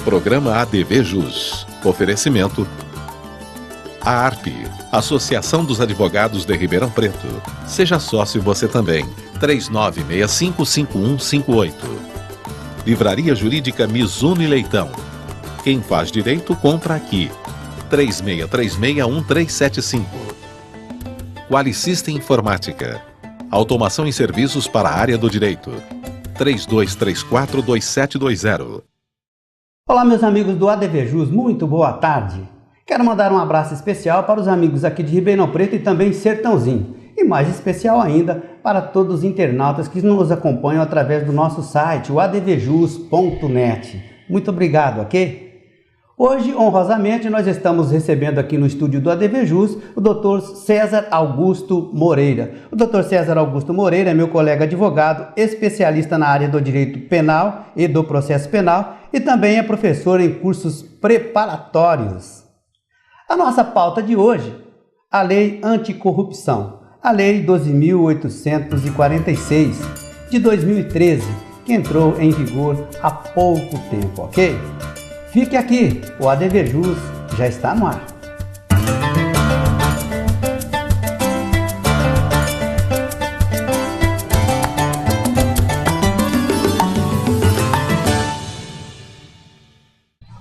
Programa ADV Jus. Oferecimento a ARP, Associação dos Advogados de Ribeirão Preto. Seja sócio você também. 3965-5158. Livraria Jurídica Mizuno e Leitão. Quem faz direito, compra aqui. 3636-1375. Qualicista Informática. Automação e serviços para a área do direito. 3234-2720. Olá, meus amigos do ADV Jus, muito boa tarde. Quero mandar um abraço especial para os amigos aqui de Ribeirão Preto e também Sertãozinho. E mais especial ainda para todos os internautas que nos acompanham através do nosso site, o advjus.net. Muito obrigado, ok? Hoje, honrosamente, nós estamos recebendo aqui no estúdio do ADV Jus o Dr. César Augusto Moreira. O Dr. César Augusto Moreira é meu colega advogado, especialista na área do direito penal e do processo penal e também é professor em cursos preparatórios. A nossa pauta de hoje, a Lei Anticorrupção, a Lei 12.846 de 2013, que entrou em vigor há pouco tempo, ok? Fique aqui, o ADV Jus já está no ar.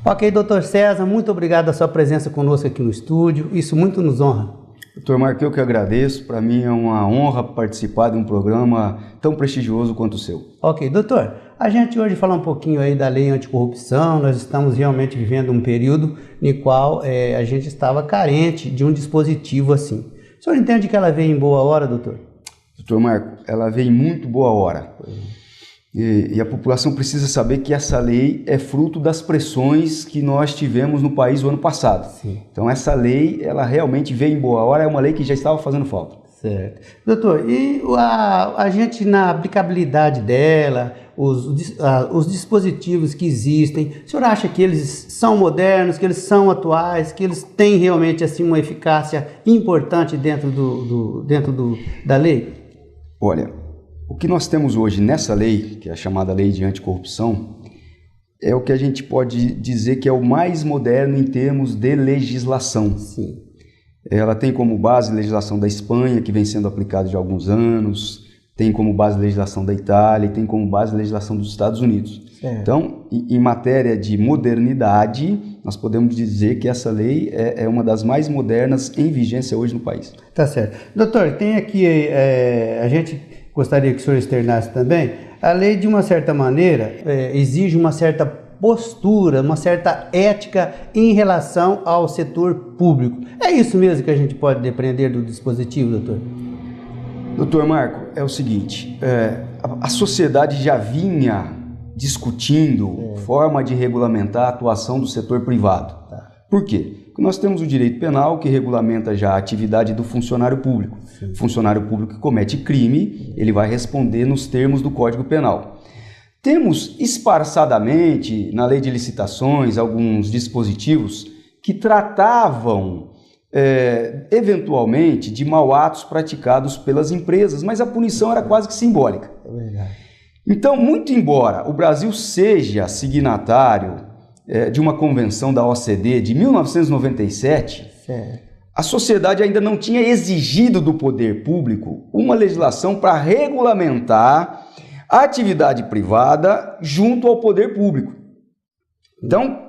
Ok, doutor César, muito obrigado a sua presença conosco aqui no estúdio, isso muito nos honra. Doutor Marco, eu que agradeço, para mim é uma honra participar de um programa tão prestigioso quanto o seu. Ok, doutor, a gente hoje fala um pouquinho aí da lei anticorrupção, nós estamos realmente vivendo um período no qual a gente estava carente de um dispositivo assim. O senhor entende que ela veio em boa hora, doutor? Doutor Marco, ela veio em muito boa hora. E a população precisa saber que essa lei é fruto das pressões que nós tivemos no país o ano passado. Sim. Então essa lei, ela realmente veio em boa hora, é uma lei que já estava fazendo falta. Certo. Doutor, e a gente na aplicabilidade dela, os dispositivos que existem, o senhor acha que eles são modernos, que eles são atuais, que eles têm realmente assim uma eficácia importante dentro da lei? Olha, o que nós temos hoje nessa lei, que é a chamada Lei de Anticorrupção, é o que a gente pode dizer que é o mais moderno em termos de legislação. Sim. Ela tem como base a legislação da Espanha, que vem sendo aplicada já há alguns anos, tem como base a legislação da Itália e tem como base a legislação dos Estados Unidos. Certo. Então, em matéria de modernidade, nós podemos dizer que essa lei é uma das mais modernas em vigência hoje no país. Tá certo. Doutor, tem aqui, a gente gostaria que o senhor externasse também, a lei de uma certa maneira exige uma certa postura, uma certa ética em relação ao setor público. É isso mesmo que a gente pode depreender do dispositivo, doutor? Doutor Marco, é o seguinte, a sociedade já vinha discutindo forma de regulamentar a atuação do setor privado. Tá. Por quê? Porque nós temos o direito penal que regulamenta já a atividade do funcionário público. Sim. O funcionário público que comete crime, ele vai responder nos termos do Código Penal. Temos esparçadamente na lei de licitações alguns dispositivos que tratavam eventualmente de mau atos praticados pelas empresas, mas a punição era quase que simbólica. É verdade. Então, muito embora o Brasil seja signatário de uma convenção da OCDE de 1997, Certo. a sociedade ainda não tinha exigido do poder público uma legislação para regulamentar a atividade privada junto ao poder público. Então,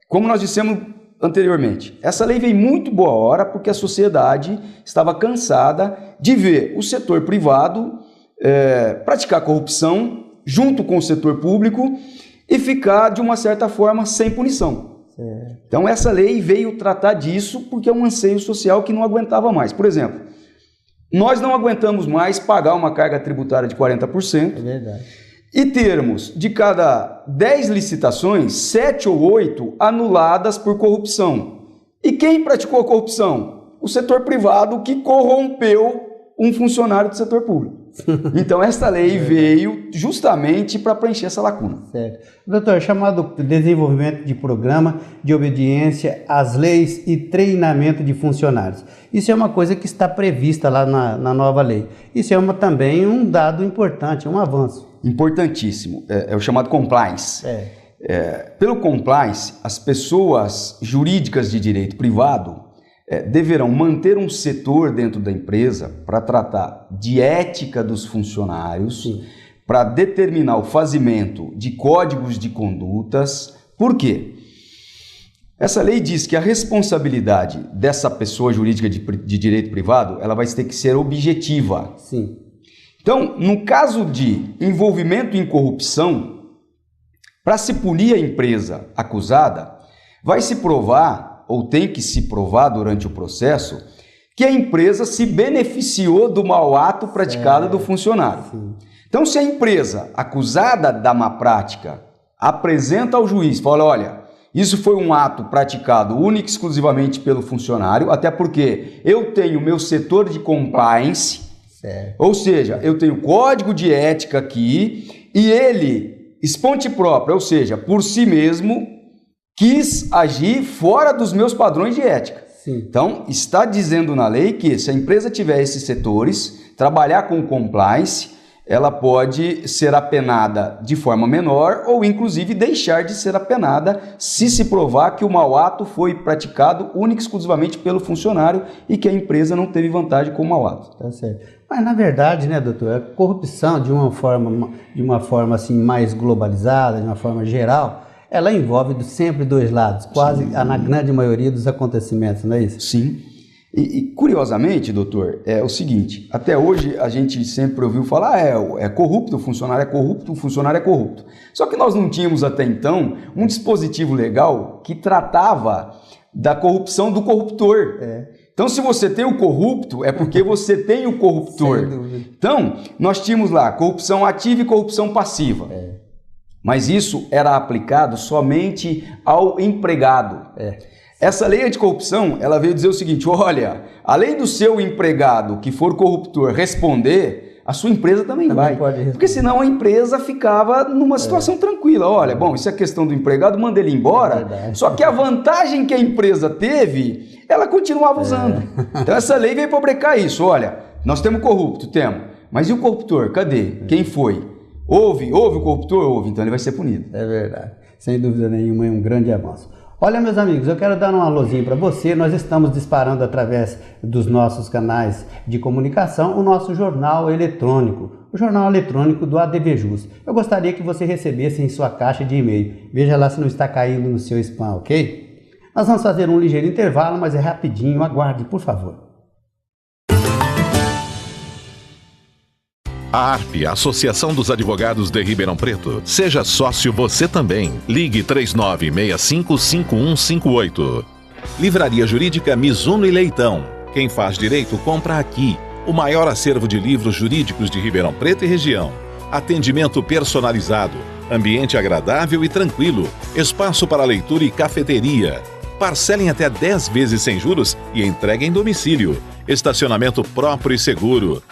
como nós dissemos anteriormente, essa lei veio muito boa hora porque a sociedade estava cansada de ver o setor privado praticar corrupção junto com o setor público e ficar, de uma certa forma, sem punição. Certo. Então, essa lei veio tratar disso porque é um anseio social que não aguentava mais. Por exemplo, nós não aguentamos mais pagar uma carga tributária de 40%. É verdade. E termos de cada 10 licitações, 7 ou 8 anuladas por corrupção. E quem praticou a corrupção? O setor privado que corrompeu um funcionário do setor público. Então, essa lei veio justamente para preencher essa lacuna. Certo. Doutor, chamado desenvolvimento de programa de obediência às leis e treinamento de funcionários. Isso é uma coisa que está prevista lá na nova lei. Isso é também um dado importante, um avanço. Importantíssimo. É o chamado compliance. Pelo compliance, as pessoas jurídicas de direito privado deverão manter um setor dentro da empresa para tratar de ética dos funcionários, para determinar o fazimento de códigos de condutas. Por quê? Essa lei diz que a responsabilidade dessa pessoa jurídica de direito privado, ela vai ter que ser objetiva. Sim. Então, no caso de envolvimento em corrupção, para se punir a empresa acusada, vai se provar, ou tem que se provar durante o processo, que a empresa se beneficiou do mau ato praticado do funcionário. Sim. Então, se a empresa acusada da má prática apresenta ao juiz, fala, olha, isso foi um ato praticado única e exclusivamente pelo funcionário, até porque eu tenho meu setor de compliance, ou seja, eu tenho código de ética aqui, e ele, esponte própria, ou seja, por si mesmo, quis agir fora dos meus padrões de ética. Sim. Então, está dizendo na lei que se a empresa tiver esses setores, trabalhar com compliance, ela pode ser apenada de forma menor ou, inclusive, deixar de ser apenada se se provar que o mau ato foi praticado única e exclusivamente pelo funcionário e que a empresa não teve vantagem com o mau ato. Tá certo. Mas, na verdade, né, doutor, a corrupção de uma forma assim, mais globalizada, de uma forma geral, ela envolve sempre dois lados, quase na grande maioria dos acontecimentos, não é isso? Sim. E curiosamente, doutor, é o seguinte, até hoje a gente sempre ouviu falar, é corrupto, o funcionário é corrupto, o funcionário é corrupto. Só que nós não tínhamos até então um dispositivo legal que tratava da corrupção do corruptor. Então, se você tem o corrupto, é porque você tem o corruptor. Sem dúvida. Então, nós tínhamos lá corrupção ativa e corrupção passiva. Mas isso era aplicado somente ao empregado. Essa lei anticorrupção, ela veio dizer o seguinte, olha, além do seu empregado que for corruptor responder, a sua empresa também vai. Porque senão a empresa ficava numa situação tranquila. Olha, bom, isso é questão do empregado, manda ele embora. Só que a vantagem que a empresa teve, ela continuava usando. Então essa lei veio para brecar isso. Olha, nós temos corrupto, temos. Mas e o corruptor? Cadê? Quem foi? Houve o corruptor? Houve, então ele vai ser punido. É verdade. Sem dúvida nenhuma, é um grande avanço. Olha, meus amigos, eu quero dar um alôzinho para você. Nós estamos disparando através dos nossos canais de comunicação o nosso jornal eletrônico, o jornal eletrônico do ADVJus. Eu gostaria que você recebesse em sua caixa de e-mail. Veja lá se não está caindo no seu spam, ok? Nós vamos fazer um ligeiro intervalo, mas é rapidinho. Aguarde, por favor. A ARP, Associação dos Advogados de Ribeirão Preto. Seja sócio você também. Ligue 3965-5158. Livraria Jurídica Mizuno e Leitão. Quem faz direito compra aqui. O maior acervo de livros jurídicos de Ribeirão Preto e região. Atendimento personalizado. Ambiente agradável e tranquilo. Espaço para leitura e cafeteria. Parcelem até 10 vezes sem juros e entregue em domicílio. Estacionamento próprio e seguro.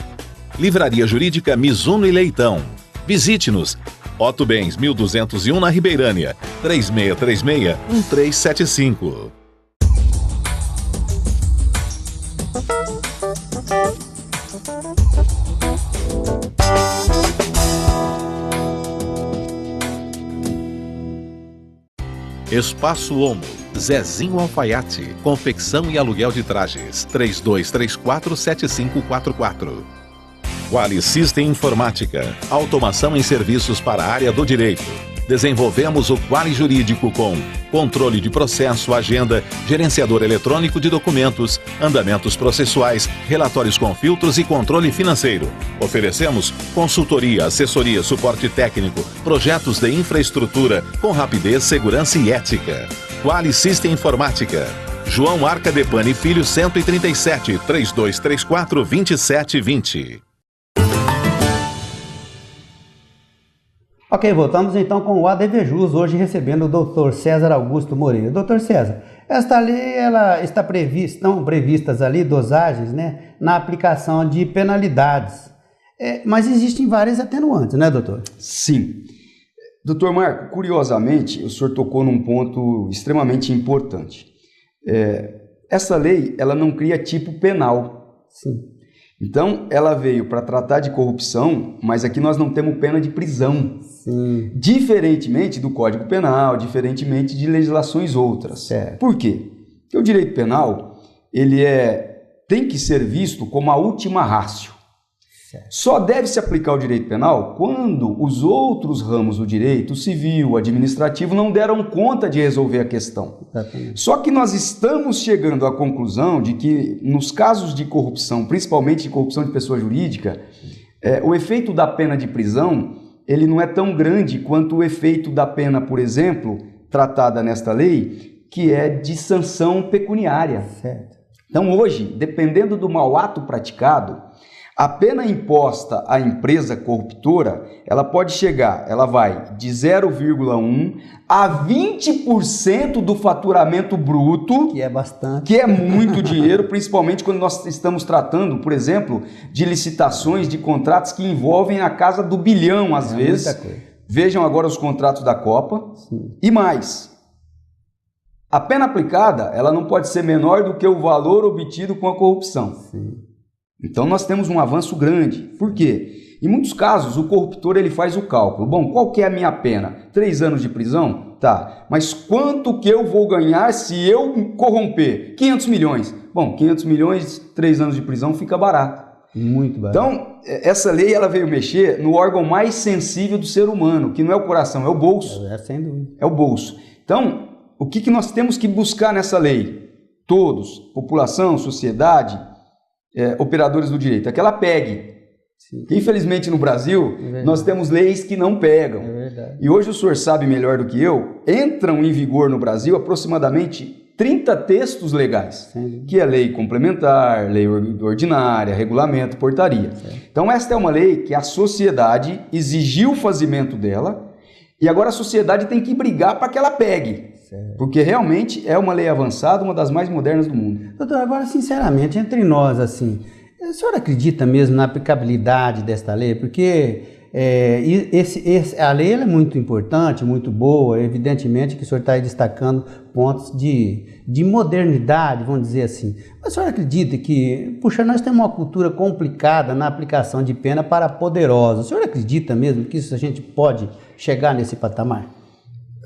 Livraria Jurídica Mizuno e Leitão. Visite-nos. Otto Bens, 1201 na Ribeirânia. 3636-1375. Espaço Homo. Zezinho Alfaiate. Confecção e aluguel de trajes. 3234-7544. Quali System Informática. Automação em serviços para a área do direito. Desenvolvemos o Quali Jurídico com controle de processo, agenda, gerenciador eletrônico de documentos, andamentos processuais, relatórios com filtros e controle financeiro. Oferecemos consultoria, assessoria, suporte técnico, projetos de infraestrutura com rapidez, segurança e ética. Quali System Informática. João Arcadepani Filho 137 3234 2720. Ok, voltamos então com o ADVJus, hoje recebendo o Dr. César Augusto Moreira. Dr. César, esta lei, ela está estão previstas ali dosagens, né, na aplicação de penalidades, mas existem várias atenuantes, né, doutor? Sim. Doutor Marco, curiosamente, o senhor tocou num ponto extremamente importante. Essa lei, ela não cria tipo penal. Sim. Então, ela veio para tratar de corrupção, mas aqui nós não temos pena de prisão. Sim. Diferentemente do Código Penal, diferentemente de legislações outras. Certo. Por quê? Porque o direito penal, ele tem que ser visto como a última ratio. Certo. Só deve se aplicar o direito penal quando os outros ramos do direito, o civil, o administrativo, não deram conta de resolver a questão. Exatamente. Só que nós estamos chegando à conclusão de que, nos casos de corrupção, principalmente de corrupção de pessoa jurídica, o efeito da pena de prisão, ele não é tão grande quanto o efeito da pena, por exemplo, tratada nesta lei, que é de sanção pecuniária. Certo. Então, hoje, dependendo do mau ato praticado, a pena imposta à empresa corruptora, ela pode chegar, ela vai de 0,1 a 20% do faturamento bruto, Que é bastante. que é muito dinheiro, principalmente quando nós estamos tratando, por exemplo, de licitações, de contratos que envolvem a casa do bilhão, às vezes. Muita coisa. Vejam agora os contratos da Copa. Sim. E mais, a pena aplicada, ela não pode ser menor do que o valor obtido com a corrupção. Sim. Então nós temos um avanço grande. Por quê? Em muitos casos, o corruptor ele faz o cálculo. Bom, qual que é a minha pena? 3 anos de prisão? Tá. Mas quanto que eu vou ganhar se eu corromper? 500 milhões. Bom, 500 milhões, 3 anos de prisão fica barato. Muito barato. Então, essa lei ela veio mexer no órgão mais sensível do ser humano, que não é o coração, é o bolso. Sem dúvida. É o bolso. Então, o que nós temos que buscar nessa lei? Todos, população, sociedade, operadores do direito, é que ela pegue. Sim. Infelizmente no Brasil, nós temos leis que não pegam. É verdade. E hoje o senhor sabe melhor do que eu, entram em vigor no Brasil aproximadamente 30 textos legais, Sim. que é lei complementar, lei ordinária, regulamento, portaria. Certo. Então esta é uma lei que a sociedade exigiu o fazimento dela e agora a sociedade tem que brigar para que ela pegue. Certo. Porque realmente é uma lei avançada, uma das mais modernas do mundo. Doutor, agora sinceramente, entre nós, assim, o senhor acredita mesmo na aplicabilidade desta lei? Porque a lei ela é muito importante, muito boa, evidentemente que o senhor está aí destacando pontos de modernidade, vamos dizer assim. Mas o senhor acredita que, puxa, nós temos uma cultura complicada na aplicação de pena para poderosos. O senhor acredita mesmo que isso a gente pode chegar nesse patamar?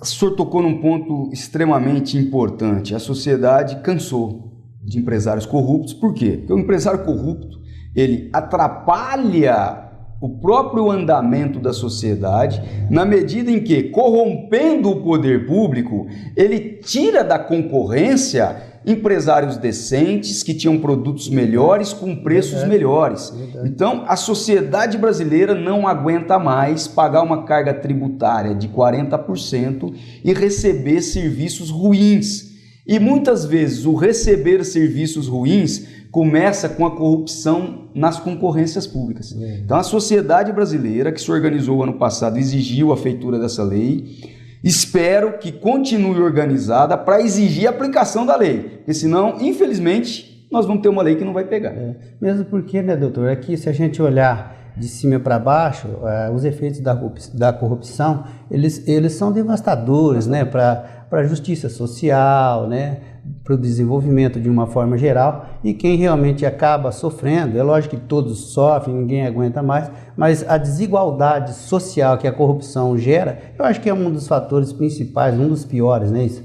O senhor tocou num ponto extremamente importante. A sociedade cansou de empresários corruptos. Por quê? Porque o empresário corrupto, ele atrapalha o próprio andamento da sociedade, na medida em que, corrompendo o poder público, ele tira da concorrência empresários decentes que tinham produtos melhores com preços melhores. Então, a sociedade brasileira não aguenta mais pagar uma carga tributária de 40% e receber serviços ruins. E muitas vezes o receber serviços ruins começa com a corrupção nas concorrências públicas. Então, a sociedade brasileira, que se organizou ano passado, exigiu a feitura dessa lei. Espero que continue organizada para exigir a aplicação da lei, porque senão, infelizmente, nós vamos ter uma lei que não vai pegar. Mesmo porque, né, doutor, aqui se a gente olhar de cima para baixo, os efeitos da corrupção, eles são devastadores, né, para a justiça social, né, para o desenvolvimento de uma forma geral, e quem realmente acaba sofrendo, é lógico que todos sofrem, ninguém aguenta mais, mas a desigualdade social que a corrupção gera, eu acho que é um dos fatores principais, um dos piores, não é isso?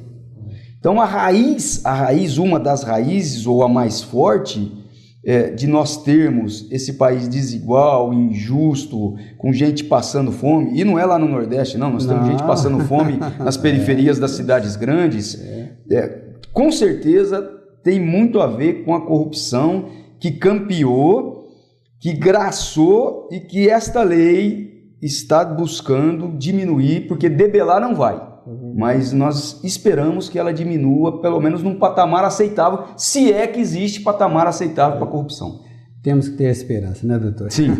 Então a raiz, uma das raízes, ou a mais forte, de nós termos esse país desigual, injusto, com gente passando fome, e não é lá no Nordeste não, nós temos gente passando fome nas periferias das cidades grandes, com certeza tem muito a ver com a corrupção que campeou, que graçou e que esta lei está buscando diminuir, porque debelar não vai. Mas nós esperamos que ela diminua, pelo menos num patamar aceitável, se é que existe patamar aceitável para a corrupção. Temos que ter esperança, né, doutor? Sim.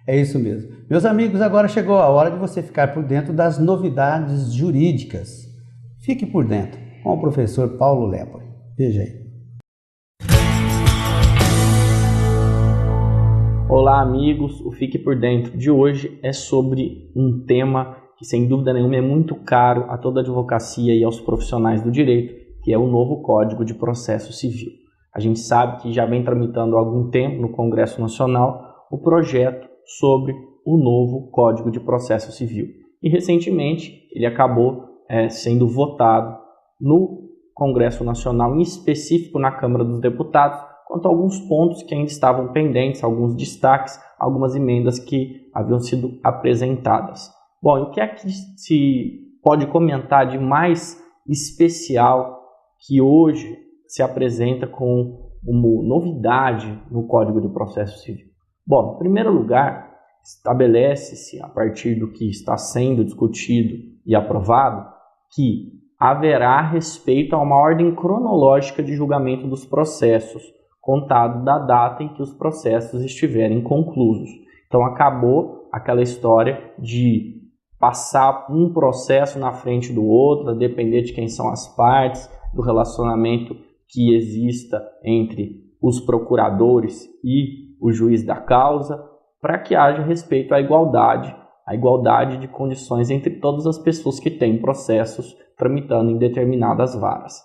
É isso mesmo. Meus amigos, agora chegou a hora de você ficar por dentro das novidades jurídicas. Fique por dentro com o professor Paulo Lepore. Veja aí. Olá, amigos. O Fique por Dentro de hoje é sobre um tema que, sem dúvida nenhuma, é muito caro a toda a advocacia e aos profissionais do direito, que é o novo Código de Processo Civil. A gente sabe que já vem tramitando há algum tempo no Congresso Nacional o projeto sobre o novo Código de Processo Civil. E recentemente ele acabou sendo votado no Congresso Nacional, em específico na Câmara dos Deputados, quanto a alguns pontos que ainda estavam pendentes, alguns destaques, algumas emendas que haviam sido apresentadas. Bom, e o que é que se pode comentar de mais especial que hoje se apresenta com uma novidade no Código de Processo Civil? Bom, em primeiro lugar, estabelece-se, a partir do que está sendo discutido e aprovado, que haverá respeito a uma ordem cronológica de julgamento dos processos, contado da data em que os processos estiverem conclusos. Então acabou aquela história de passar um processo na frente do outro, a depender de quem são as partes, do relacionamento que exista entre os procuradores e o juiz da causa, para que haja respeito à igualdade de condições entre todas as pessoas que têm processos tramitando em determinadas varas.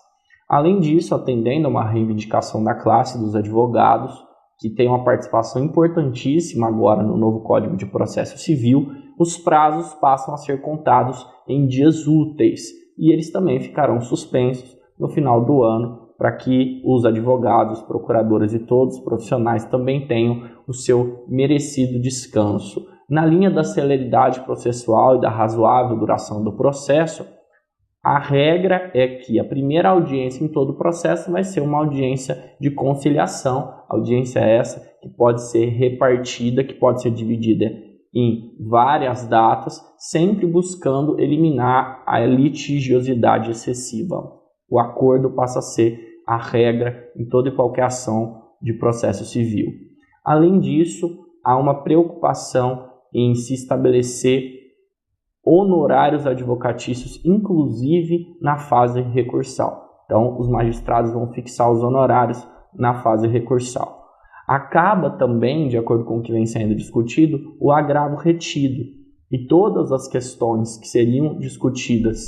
Além disso, atendendo a uma reivindicação da classe dos advogados, que tem uma participação importantíssima agora no novo Código de Processo Civil, os prazos passam a ser contados em dias úteis e eles também ficarão suspensos no final do ano, para que os advogados, os procuradores e todos os profissionais também tenham o seu merecido descanso. Na linha da celeridade processual e da razoável duração do processo, a regra é que a primeira audiência em todo o processo vai ser uma audiência de conciliação, audiência essa que pode ser repartida, que pode ser dividida em várias datas, sempre buscando eliminar a litigiosidade excessiva. O acordo passa a ser a regra em toda e qualquer ação de processo civil. Além disso, há uma preocupação em se estabelecer honorários advocatícios, inclusive na fase recursal. Então, os magistrados vão fixar os honorários na fase recursal. Acaba também, de acordo com o que vem sendo discutido, o agravo retido. E todas as questões que seriam discutidas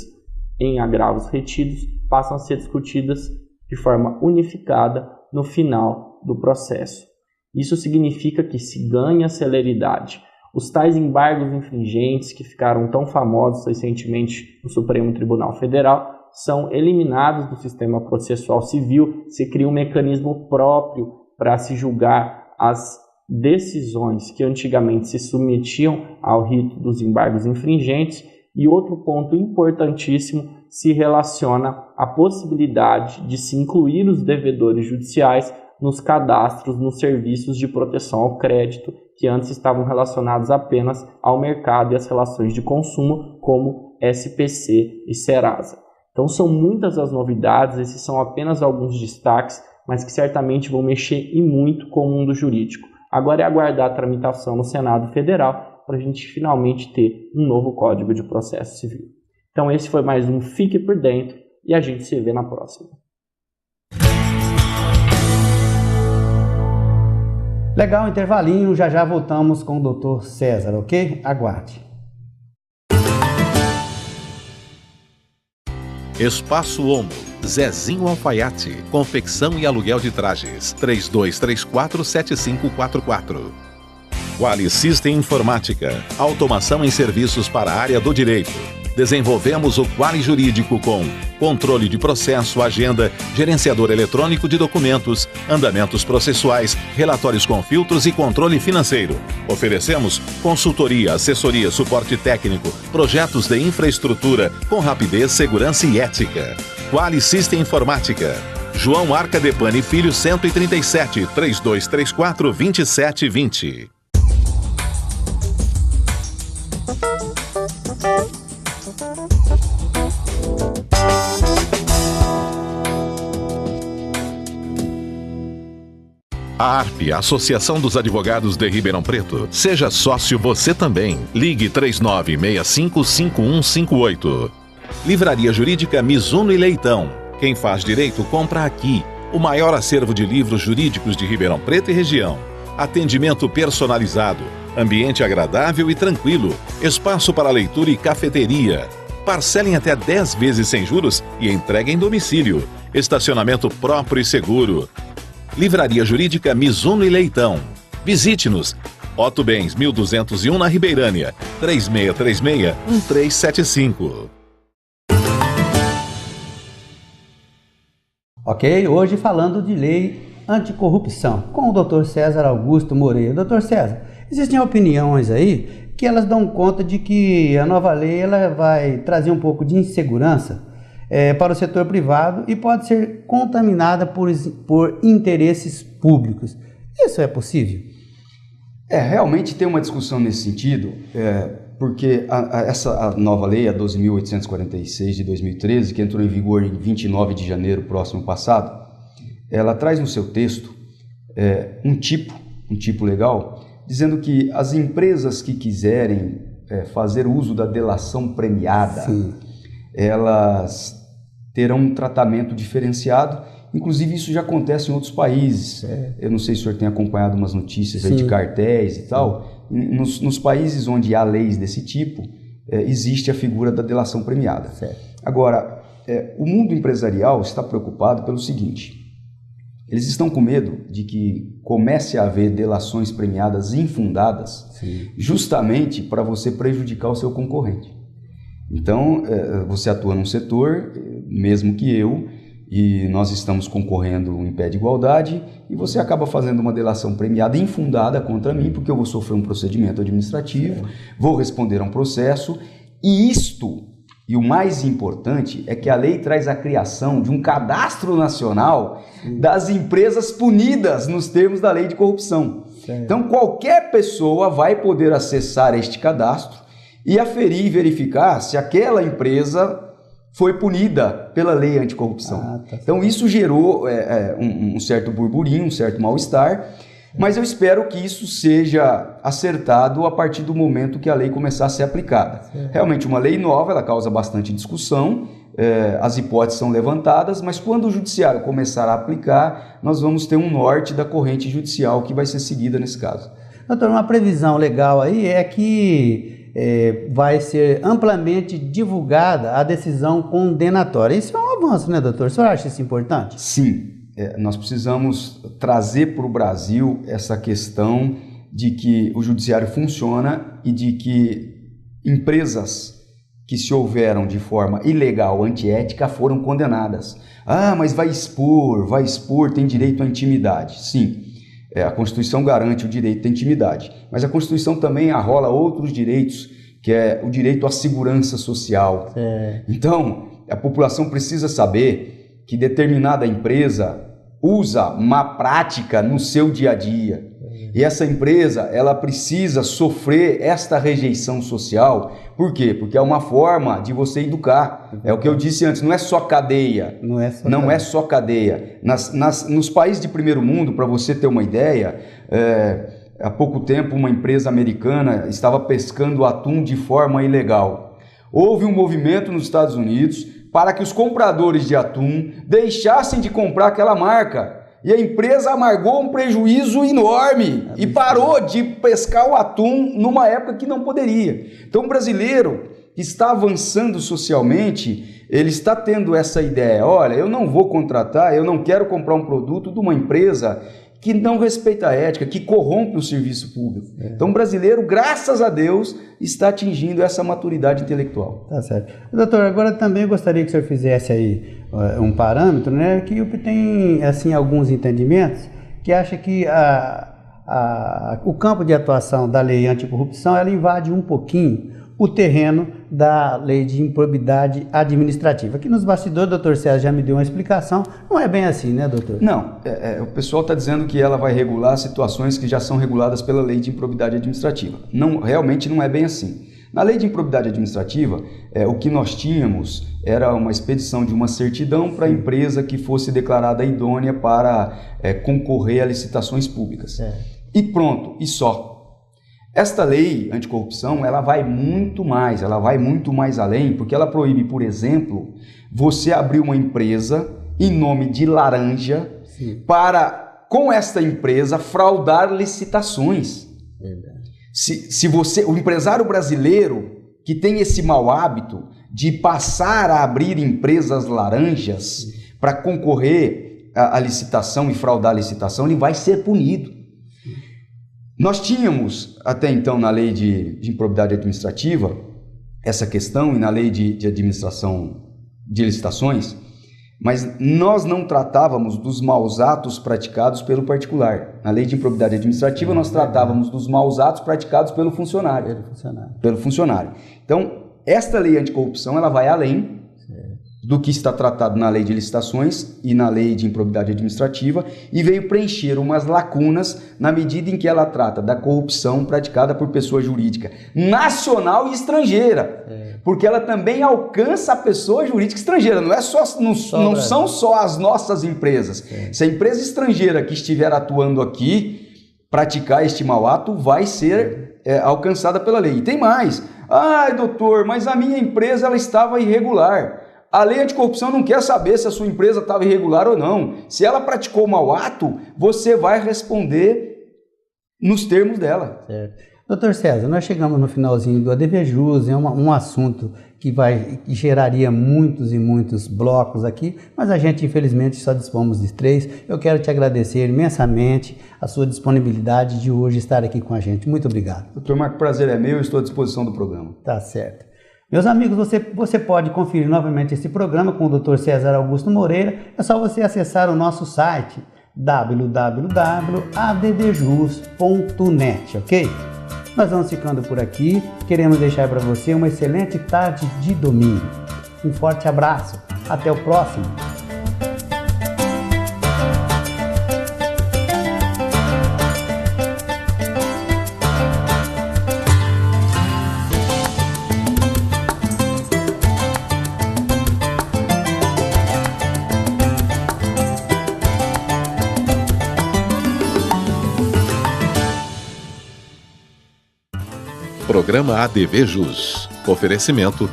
em agravos retidos passam a ser discutidas de forma unificada no final do processo. Isso significa que se ganha celeridade. Os tais embargos infringentes que ficaram tão famosos recentemente no Supremo Tribunal Federal são eliminados do sistema processual civil, se cria um mecanismo próprio para se julgar as decisões que antigamente se submetiam ao rito dos embargos infringentes. E outro ponto importantíssimo se relaciona à possibilidade de se incluir os devedores judiciais nos cadastros, nos serviços de proteção ao crédito, que antes estavam relacionados apenas ao mercado e às relações de consumo, como SPC e Serasa. Então são muitas as novidades, esses são apenas alguns destaques, mas que certamente vão mexer e muito com o mundo jurídico. Agora é aguardar a tramitação no Senado Federal para a gente finalmente ter um novo Código de Processo Civil. Então esse foi mais um Fique por Dentro e a gente se vê na próxima. Legal, intervalinho, já voltamos com o Dr. César, ok? Aguarde. Espaço Omo, Zezinho Alfaiate, confecção e aluguel de trajes, 3234-7544. Quali System Informática, automação em serviços para a área do direito. Desenvolvemos o Quali Jurídico com controle de processo, agenda, gerenciador eletrônico de documentos, andamentos processuais, relatórios com filtros e controle financeiro. Oferecemos consultoria, assessoria, suporte técnico, projetos de infraestrutura com rapidez, segurança e ética. Quali System Informática. João Arcadepani Filho 137, 3234-2720. A ARP, Associação dos Advogados de Ribeirão Preto. Seja sócio você também. Ligue 3965-5158. Livraria Jurídica Mizuno e Leitão. Quem faz direito compra aqui. O maior acervo de livros jurídicos de Ribeirão Preto e região. Atendimento personalizado. Ambiente agradável e tranquilo. Espaço para leitura e cafeteria. Parcelem até 10 vezes sem juros e entrega em domicílio. Estacionamento próprio e seguro. Livraria Jurídica Mizuno e Leitão. Visite-nos. Otto Bens, 1201 na Ribeirânia. 3636-1375. Ok, hoje falando de lei anticorrupção, com o Dr. César Augusto Moreira. Dr. César, existem opiniões aí que elas dão conta de que a nova lei ela vai trazer um pouco de insegurança para o setor privado e pode ser contaminada por interesses públicos. Isso é possível? Realmente tem uma discussão nesse sentido, porque essa nova lei, a 12.846 de 2013, que entrou em vigor em 29 de janeiro próximo passado, ela traz no seu texto um tipo legal, dizendo que as empresas que quiserem fazer uso da delação premiada, sim, elas terão um tratamento diferenciado. Inclusive isso já acontece em outros países. Eu não sei se o senhor tem acompanhado umas notícias aí de cartéis e tal. Nos países onde há leis desse tipo, existe a figura da delação premiada. Certo. Agora, o mundo empresarial está preocupado pelo seguinte: eles estão com medo de que comece a haver delações premiadas infundadas, sim, justamente para você prejudicar o seu concorrente. Então, você atua num setor, mesmo que eu, e nós estamos concorrendo em pé de igualdade, e você acaba fazendo uma delação premiada infundada contra mim, porque eu vou sofrer um procedimento administrativo, vou responder a um processo, e isto, e o mais importante, é que a lei traz a criação de um cadastro nacional das empresas punidas nos termos da lei de corrupção. Então, qualquer pessoa vai poder acessar este cadastro e aferir e verificar se aquela empresa foi punida pela lei anticorrupção. Então isso gerou um certo burburinho, um certo mal-estar, mas eu espero que isso seja acertado a partir do momento que a lei começar a ser aplicada. Realmente uma lei nova, ela causa bastante discussão, as hipóteses são levantadas, mas quando o judiciário começar a aplicar, nós vamos ter um norte da corrente judicial que vai ser seguida nesse caso. Doutor, uma previsão legal aí é que vai ser amplamente divulgada a decisão condenatória. Isso é um avanço, né, doutor? O senhor acha isso importante? Sim, nós precisamos trazer para o Brasil essa questão de que o judiciário funciona e de que empresas que se houveram de forma ilegal, antiética, foram condenadas. Mas vai expor, tem direito à intimidade. Sim. A Constituição garante o direito à intimidade, mas a Constituição também arrola outros direitos, que é o direito à segurança social. Então, a população precisa saber que determinada empresa usa má prática no seu dia a dia. E essa empresa, ela precisa sofrer esta rejeição social. Por quê? Porque é uma forma de você educar. É o que eu disse antes, não é só cadeia. Não é só cadeia. Nos países de primeiro mundo, para você ter uma ideia, há pouco tempo uma empresa americana estava pescando atum de forma ilegal. Houve um movimento nos Estados Unidos para que os compradores de atum deixassem de comprar aquela marca. E a empresa amargou um prejuízo enorme e parou de pescar o atum numa época que não poderia. Então o brasileiro que está avançando socialmente, ele está tendo essa ideia: olha, eu não vou contratar, eu não quero comprar um produto de uma empresa que não respeita a ética, que corrompe o serviço público. Então o brasileiro, graças a Deus, está atingindo essa maturidade intelectual. Tá certo. Doutor, agora também gostaria que o senhor fizesse aí um parâmetro, né, que tem assim, alguns entendimentos que acha que o campo de atuação da lei anticorrupção ela invade um pouquinho o terreno da lei de improbidade administrativa. Aqui nos bastidores, o doutor César já me deu uma explicação, não é bem assim, né, doutor? Não, o pessoal está dizendo que ela vai regular situações que já são reguladas pela lei de improbidade administrativa. Não, realmente não é bem assim. Na lei de improbidade administrativa, o que nós tínhamos era uma expedição de uma certidão para a empresa que fosse declarada idônea para concorrer a licitações públicas. E pronto, e só. Esta lei anticorrupção, ela vai muito mais além, porque ela proíbe, por exemplo, você abrir uma empresa em nome de laranja para, com esta empresa, fraudar licitações. Se você, o empresário brasileiro que tem esse mau hábito de passar a abrir empresas laranjas para concorrer a licitação e fraudar a licitação, ele vai ser punido. Nós tínhamos, até então, na lei de improbidade administrativa, essa questão, e na lei de administração de licitações, mas nós não tratávamos dos maus atos praticados pelo particular. Na lei de improbidade administrativa, nós tratávamos dos maus atos praticados pelo funcionário. Pelo funcionário. Então, esta lei anticorrupção, ela vai além do que está tratado na lei de licitações e na lei de improbidade administrativa, e veio preencher umas lacunas na medida em que ela trata da corrupção praticada por pessoa jurídica nacional e estrangeira, porque ela também alcança a pessoa jurídica estrangeira, não são só as nossas empresas. Se a empresa estrangeira que estiver atuando aqui praticar este mau ato, vai ser alcançada pela lei. E tem mais. Ai, doutor, mas a minha empresa ela estava irregular. A lei anticorrupção não quer saber se a sua empresa estava irregular ou não. Se ela praticou mau ato, você vai responder nos termos dela. Certo. Doutor César, nós chegamos no finalzinho do ADVJus, é um assunto que geraria muitos e muitos blocos aqui, mas a gente infelizmente só dispomos de 3. Eu quero te agradecer imensamente a sua disponibilidade de hoje estar aqui com a gente. Muito obrigado. Doutor Marco, o prazer é meu, estou à disposição do programa. Tá certo. Meus amigos, você pode conferir novamente esse programa com o Dr. César Augusto Moreira. É só você acessar o nosso site www.advjus.net, ok? Nós vamos ficando por aqui. Queremos deixar para você uma excelente tarde de domingo. Um forte abraço. Até o próximo. Programa ADVJus. Oferecimento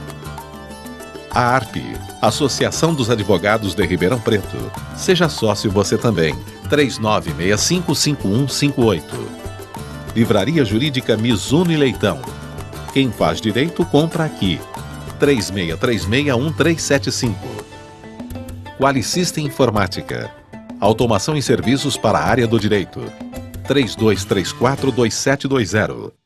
a ARP, Associação dos Advogados de Ribeirão Preto. Seja sócio você também. 3965-5158. Livraria Jurídica Mizuno e Leitão. Quem faz direito compra aqui. 3636-1375. Qualisystem Informática. Automação e serviços para a área do direito. 3234-2720.